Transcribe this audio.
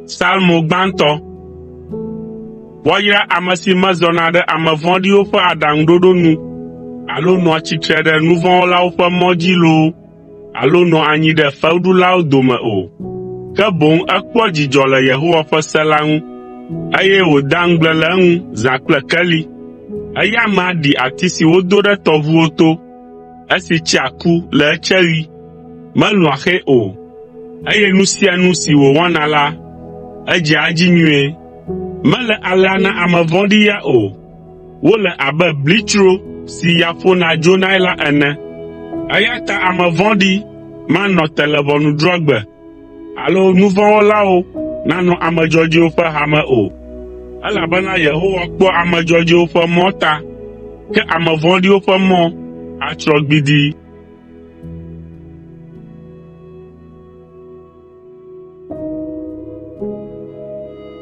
Psalmo gbãtɔ. Woyra ame si mezɔna ɖe ame vɔ̃ɖiwo ƒe aɖaŋuɖoɖo nu, alo nɔa tsitre ɖe nu vɔ̃ wɔlawo ƒe mɔ dzi loo, alo nɔ anyi ɖe fewuɖulawo dome o. Ke boŋ ekpɔ dzidzɔ le Yehowa ƒe se la ŋu, eye wòda ŋugble le eŋu zã kple keli. Eya amea ɖi ati si wodo ɖe tɔʋuwo to, esi tsia ku le etseɣi, melũa xe o, eye nu sia nu si wòwɔna la, edzea edzi nyuie. Mele alea na ame vɔ̃ɖi ya o. Wole abe blitsro si ya ƒona dzonae la ene. Eya ta ame vɔ̃ɖi manɔ te le ʋɔnudrɔ̃gbe, alo nu vɔ̃ wɔlawo nanɔ ame dzɔdzɔewo ƒe hame o. Elabena Yehowa kpɔ ame dzɔdzɔewo ƒe mɔ ta, ke ame vɔ̃ɖiwo ƒe mɔ atrɔ gbidii.